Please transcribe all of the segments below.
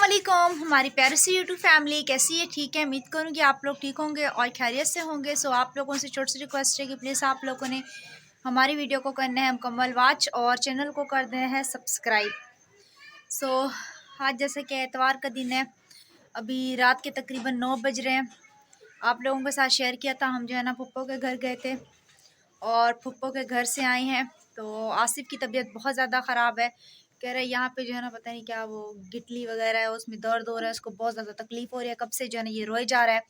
अस्सलामुअलैकुम हमारी प्यारी सी यूट्यूब फैमिली कैसी है। ठीक है, उम्मीद करूँगी आप लोग ठीक होंगे और खैरियत से होंगे। सो आप लोगों से छोटी सी रिक्वेस्ट है कि प्लीज़ आप लोगों ने हमारी वीडियो को करना है मुकम्मल वॉच और चैनल को कर देना है सब्सक्राइब। सो आज जैसे कि एतवार का दिन है, अभी रात के तकरीबन 9 बज रहे हैं। आप लोगों के साथ शेयर किया था, हम जो है ना फुप्पो के घर गए थे और फुप्पो के घर से आए हैं। तो आसिफ की तबीयत बहुत ज़्यादा ख़राब है। कह रहे यहाँ पे जो है ना पता नहीं क्या वो गिटली वगैरह है, उसमें दर्द हो रहा है, उसको बहुत ज़्यादा तकलीफ़ हो रही है, कब से जो है ना ये रोए जा रहा है।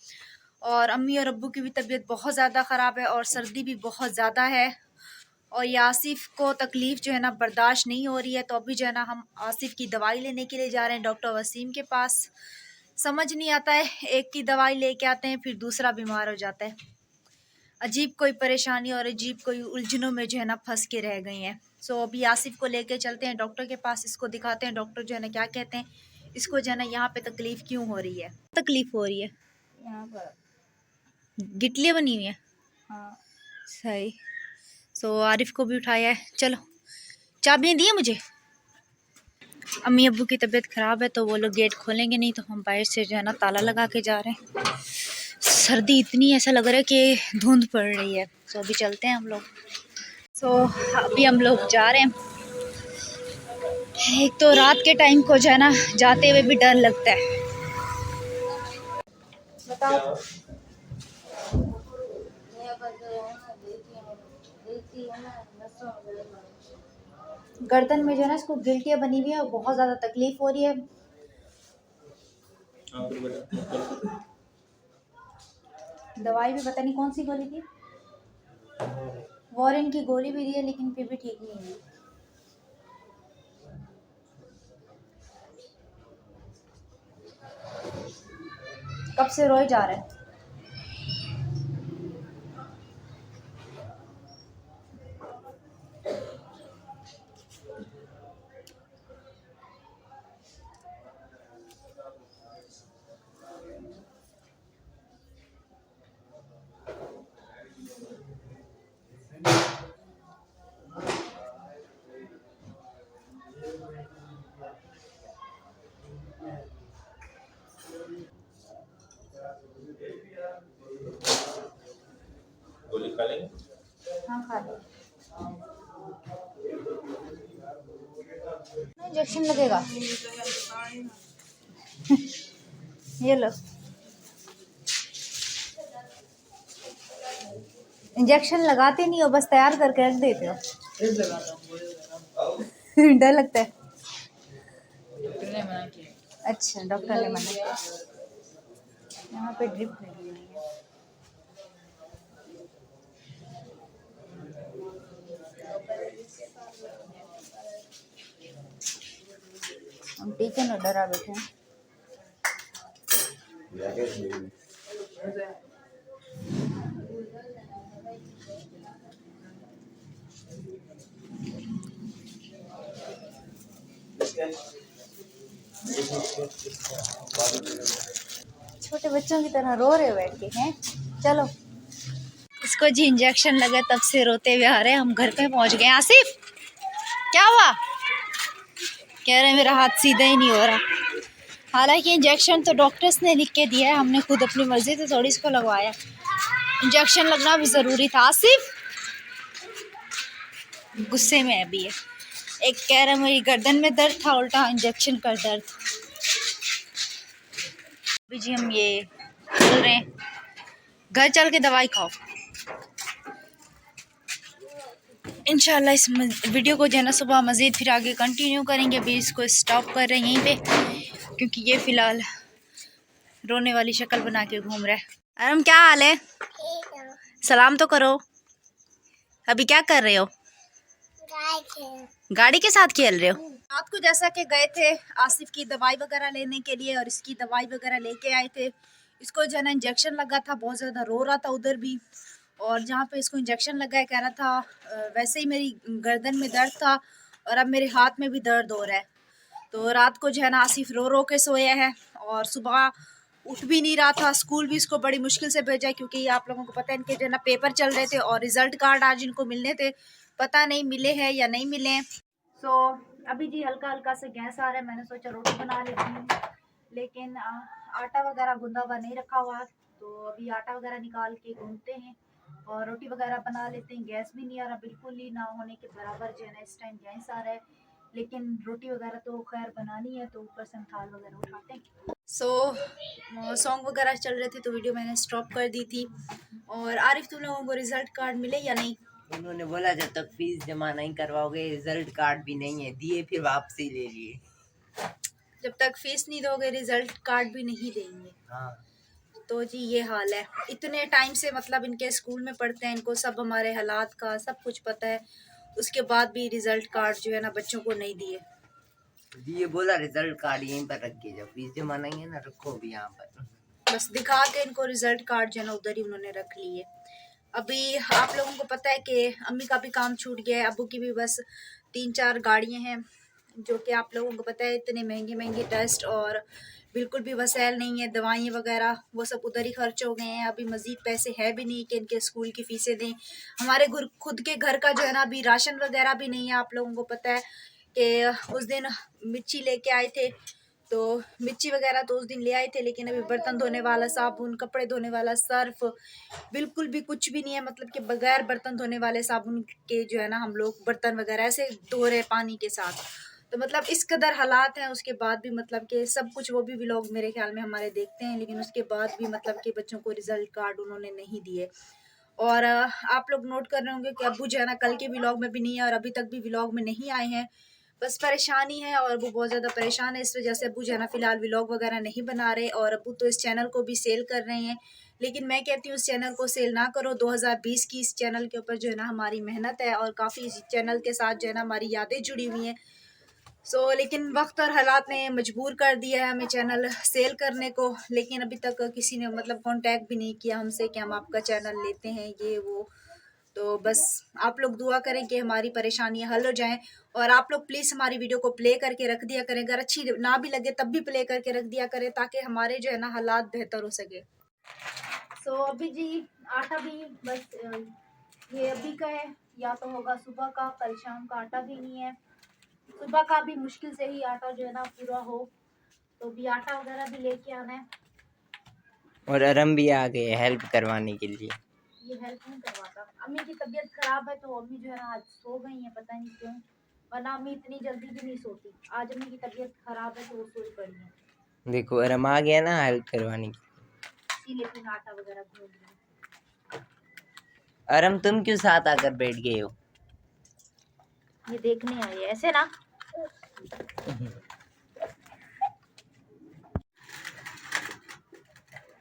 और अम्मी और अब्बू की भी तबीयत बहुत ज़्यादा ख़राब है और सर्दी भी बहुत ज़्यादा है। और ये आसिफ को तकलीफ़ जो है ना बर्दाश्त नहीं हो रही है। तो अभी जो है ना हम आसिफ की दवाई लेने के लिए जा रहे हैं डॉक्टर वसीम के पास। समझ नहीं आता है, एक की दवाई लेके आते हैं फिर दूसरा बीमार हो जाता है। अजीब कोई परेशानी और अजीब कोई उलझनों में जो है ना फंस के रह गई हैं। सो अभी आसिफ को लेके चलते हैं डॉक्टर के पास, इसको दिखाते हैं डॉक्टर जो है ना क्या कहते हैं, इसको जो है ना यहाँ पे तकलीफ़ क्यों हो रही है, तकलीफ़ हो रही है यहाँ पर। गिटलियाँ बनी हुई हैं। हाँ। सही। सो आरिफ को भी उठाया है। चलो चाबियाँ दी मुझे। अम्मी अब्बू की तबीयत ख़राब है तो वो लोग गेट खोलेंगे नहीं, तो हम बाहर से जो है ना ताला लगा के जा रहे हैं। सर्दी इतनी ऐसा लग रहा है कि धुंध पड़ रही है। सो अभी चलते हैं हम लोग। सो अभी हम लोग जा रहे हैं। एक तो रात के टाइम को जो है ना जाते हुए भी डर लगता है। बताओ। गर्दन में जो है ना इसको गिल्टियाँ बनी हुई है और बहुत ज़्यादा तकलीफ हो रही है। दवाई भी पता नहीं कौन सी गोली थी, वॉरेन की गोली भी दी है लेकिन फिर भी ठीक नहीं हुई। कब से रोए जा रहे हैं। गोली खा लेंगे? हाँ खा लो। इंजेक्शन लगेगा। ये लो इंजेक्शन लगाते नहीं हो, बस तैयार करके रख देते हो। डर लगता है। डॉक्टर ने मना किया। अच्छा डॉक्टर ने मना किया। यहाँ पे ड्रिप लगी हुई है। हम टीके में डरा बैठे हैं। छोटे बच्चों की तरह रो रहे हो बैठ के हैं। चलो इसको जी इंजेक्शन लगा तब से रोते हुए आ रहे हैं। हम घर पे पहुंच गए। आसिफ क्या हुआ? कह रहे मेरा हाथ सीधा ही नहीं हो रहा। हालांकि इंजेक्शन तो डॉक्टर्स ने लिख के दिया है, हमने खुद अपनी मर्जी से थोड़ी इसको लगवाया। इंजेक्शन लगना भी ज़रूरी था। आसिफ गुस्से में अभी है। एक कह रहा मेरी गर्दन में दर्द था, उल्टा इंजेक्शन का दर्द। अभी जी हम ये चल रहे हैं, घर चल के दवाई खाओ। इंशाल्लाह इस वीडियो को जो है ना सुबह मज़ीद फिर आगे कंटिन्यू करेंगे। अभी इसको स्टॉप कर रहे हैं यहीं पे क्योंकि ये फ़िलहाल रोने वाली शक्ल बना के घूम रहा है। अरम क्या हाल है? सलाम तो करो। अभी क्या कर रहे हो? गाड़ी के साथ खेल रहे हो? रात को जैसा कि गए थे आसिफ की दवाई वगैरह लेने के लिए और इसकी दवाई वगैरह लेके आए थे। इसको जो है ना इंजेक्शन लगा था, बहुत ज़्यादा रो रहा था उधर भी। और जहाँ पे इसको इंजेक्शन लगा है कह रहा था वैसे ही मेरी गर्दन में दर्द था और अब मेरे हाथ में भी दर्द हो रहा है। तो रात को जो है ना आसिफ रो रो के सोया है और सुबह उठ भी नहीं रहा था। स्कूल भी इसको बड़ी मुश्किल से भेजा क्योंकि आप लोगों को पता है इनके जो है ना पेपर चल रहे थे और रिज़ल्ट कार्ड आज इनको मिलने थे, पता नहीं मिले हैं या नहीं मिले। सो अभी जी हल्का हल्का से गैस आ रहा है, मैंने सोचा रोटी बना लेती हूँ। लेकिन आटा वगैरह गूंदा हुआ नहीं रखा हुआ, तो अभी आटा वगैरह निकाल के गूंदते हैं और रोटी वगैरह बना लेते हैं। गैस भी नहीं आ रहा, बिल्कुल ही ना होने के बराबर जो है ना इस टाइम गैस आ रहा है, लेकिन रोटी वगैरह तो खैर बनानी है, तो ऊपर से हम थाल वगैरह उठाते हैं। सॉन्ग वगैरह चल रहे थे तो वीडियो मैंने स्टॉप कर दी थी। और आरिफ, तुम लोगों को रिजल्ट कार्ड मिले या नहीं? उन्होंने बोला जब तक फीस जमा नहीं करवाओगे रिजल्ट कार्ड भी नहीं है, दिए फिर वापसी ले लिए। जब तक फीस नहीं दोगे रिजल्ट कार्ड भी नहीं देंगे। हाँ। तो जी ये हाल है, इतने टाइम से मतलब इनके स्कूल में पढ़ते हैं, इनको सब हमारे हालात का सब कुछ पता है, उसके बाद भी रिजल्ट कार्ड जो है ना बच्चों को नहीं दिए। दिए, बोला रिजल्ट कार्ड यहीं पर रख के जाओ, फीस जमा नहीं है ना, रखो भी यहाँ पर। बस दिखा के इनको रिजल्ट कार्ड जो है ना उधर ही उन्होंने रख लिए। अभी आप लोगों को पता है कि अम्मी का भी काम छूट गया है, अब्बू की भी बस 3-4 गाड़ियाँ हैं, जो कि आप लोगों को पता है इतने महंगे महंगे टेस्ट और बिल्कुल भी वसैल नहीं है, दवाइयाँ वगैरह वो सब उधर ही खर्च हो गए हैं। अभी मज़ीद पैसे है भी नहीं कि इनके स्कूल की फ़ीसें दें। हमारे खुद के घर का जो है ना अभी राशन वगैरह भी नहीं है। आप लोगों को पता है कि उस दिन मिर्ची लेके आए थे, तो मिर्ची वगैरह तो उस दिन ले आए थे, लेकिन अभी बर्तन धोने वाला साबुन, कपड़े धोने वाला सर्फ, बिल्कुल भी कुछ भी नहीं है। मतलब कि बगैर बर्तन धोने वाले साबुन के जो है ना हम लोग बर्तन वगैरह ऐसे धो रहे पानी के साथ। तो मतलब इस कदर हालात हैं, उसके बाद भी मतलब कि सब कुछ वो भी व्लॉग मेरे ख्याल में हमारे देखते हैं, लेकिन उसके बाद भी मतलब कि बच्चों को रिजल्ट कार्ड उन्होंने नहीं दिए। और आप लोग नोट कर रहे होंगे कि अब्बू जो है ना कल के व्लॉग में भी नहीं है और अभी तक भी व्लॉग में नहीं आए हैं। बस परेशानी है और वो बहुत ज़्यादा परेशान है, इस वजह से अब्बू जो है ना फ़िलहाल व्लॉग वगैरह नहीं बना रहे। और अब्बू तो इस चैनल को भी सेल कर रहे हैं, लेकिन मैं कहती हूँ इस चैनल को सेल ना करो। 2020 की इस चैनल के ऊपर जो है ना हमारी मेहनत है और काफ़ी इस चैनल के साथ जो है ना हमारी यादें जुड़ी हुई हैं। लेकिन वक्त और हालात ने मजबूर कर दिया है हमें चैनल सेल करने को, लेकिन अभी तक किसी ने मतलब कांटेक्ट भी नहीं किया हमसे कि हम आपका चैनल लेते हैं ये वो। तो बस आप लोग दुआ करें कि हमारी परेशानियां हल हो जाएं, और आप लोग प्लीज़ हमारी वीडियो को प्ले करके रख दिया करें, अगर अच्छी ना भी लगे तब भी प्ले करके रख दिया करें, ताकि हमारे जो है ना हालात बेहतर हो सके। अभी जी आटा भी बस ये अभी का है, या तो होगा सुबह का, कल शाम का आटा भी नहीं है। सुबह का भी मुश्किल से ही आटा जो है ना पूरा हो, तो भी आटा वगैरह भी लेके आना है। और अरम भी आ गए हेल्प करवाने के लिए। ये हेल्प नहीं करवाता, अम्मी की तबीयत खराब है तो अम्मी जो है ना आज सो गई है, पता नहीं क्यों, वरना अम्मी इतनी जल्दी भी नहीं सोती। आज अम्मी की तबीयत खराब है तो वो सोई पड़ी है, देखो अरम आ गया ना हेल्प करवाने की। इसीलिए फिर आटा वगैरह भून रही। अरम तुम क्यों साथ आकर बैठ गए हो? ये देखने आई है ऐसे ना।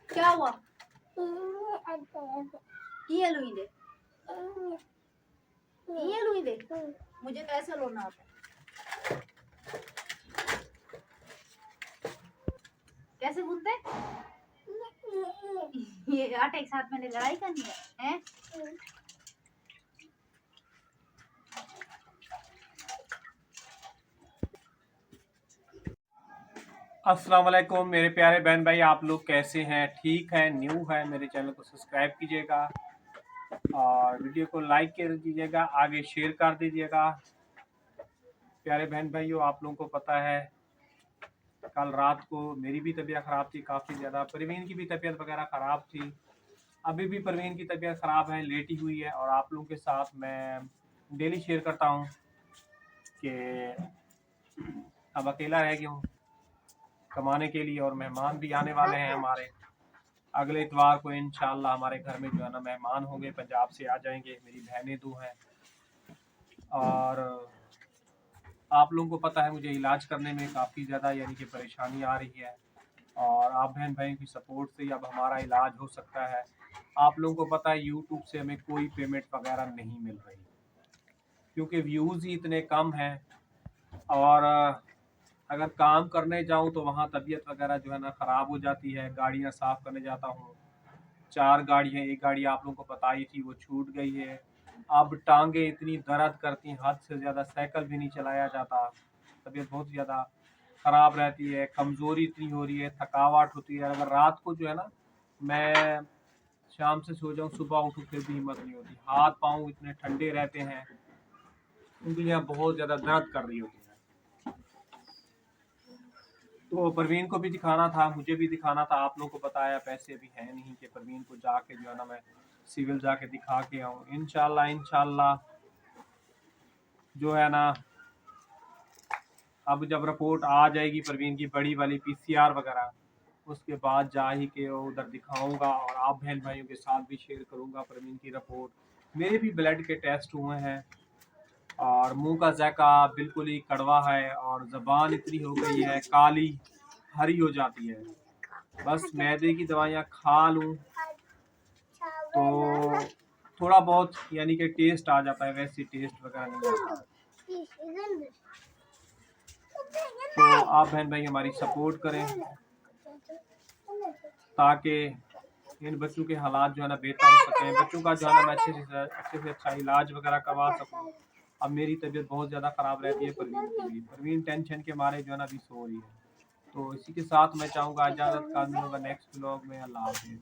क्या हुआ? ये लुई दे, ये लुई दे, मुझे कैसे लोना आता है? कैसे गूंथते? ये आटे के साथ मैंने लड़ाई करनी है, हैं? अस्सलाम वालेकुम मेरे प्यारे बहन भाई, आप लोग कैसे हैं? ठीक है, न्यू है मेरे चैनल को सब्सक्राइब कीजिएगा और वीडियो को लाइक कर दीजिएगा, आगे शेयर कर दीजिएगा। प्यारे बहन भाइयों, आप लोगों को पता है कल रात को मेरी भी तबीयत ख़राब थी काफ़ी ज़्यादा, परवीन की भी तबीयत वगैरह ख़राब थी। अभी भी परवीन की तबीयत ख़राब है, लेटी हुई है, और आप लोगों के साथ मैं डेली शेयर करता हूँ कि अब अकेला रह गया हूँ कमाने के लिए, और मेहमान भी आने वाले हैं हमारे। अगले इतवार को इंशाल्लाह हमारे घर में जो है ना मेहमान होंगे, पंजाब से आ जाएंगे, मेरी बहनें 2 हैं। और आप लोगों को पता है मुझे इलाज करने में काफ़ी ज़्यादा यानी कि परेशानी आ रही है, और आप बहन भाइयों की सपोर्ट से अब हमारा इलाज हो सकता है। आप लोगों को पता है यूट्यूब से हमें कोई पेमेंट वगैरह नहीं मिल रही, क्योंकि व्यूज़ ही इतने कम हैं। और अगर काम करने जाऊं तो वहाँ तबीयत वगैरह जो है ना ख़राब हो जाती है। गाड़ियाँ साफ़ करने जाता हूँ, 4 गाड़ी है, 1 गाड़ी आप लोगों को बताई थी वो छूट गई है। अब टांगे इतनी दर्द करती हैं, हद से ज़्यादा साइकिल भी नहीं चलाया जाता, तबीयत बहुत ज़्यादा ख़राब रहती है, कमज़ोरी इतनी हो रही है, थकावट होती है। अगर रात को जो है ना मैं शाम से सो जाऊँ, सुबह उठूँ फिर भी हिम्मत नहीं होती। हाथ पाँव इतने ठंडे रहते हैं, उंगलियाँ बहुत ज़्यादा दर्द कर रही होती हैं। तो परवीन को भी दिखाना था, मुझे भी दिखाना था। आप लोगों को बताया पैसे अभी है नहीं कि परवीन को जाके जो है ना मैं सिविल जाके दिखा के आऊँ। इंशाल्लाह जो है ना अब जब रिपोर्ट आ जाएगी परवीन की बड़ी वाली PCR वगैरह, उसके बाद जा ही के उधर दिखाऊंगा और आप बहन भाइयों के साथ भी शेयर करूंगा परवीन की रिपोर्ट। मेरे भी ब्लड के टेस्ट हुए हैं और मुंह का ज़ैका बिल्कुल ही कड़वा है और ज़बान इतनी हो गई है काली हरी हो जाती है। बस मैदे की दवाइयाँ खा लूँ तो थोड़ा बहुत यानी कि टेस्ट आ जाता है, वैसे टेस्ट वगैरह नहीं आता। तो आप बहन भाई हमारी सपोर्ट करें ताकि इन बच्चों के हालात जो है ना बेहतर हो सकें, बच्चों का जो है ना मैं अच्छे से अच्छा इलाज वगैरह करवा सकूं। अब मेरी तबीयत बहुत ज़्यादा ख़राब रहती है परवीन की भी, परवीन टेंशन के मारे जो है ना अभी सो रही है। तो इसी के साथ मैं चाहूँगा इजाज़त का मिलूँगा नेक्स्ट व्लॉग में। अल्लाह हाफ़िज़।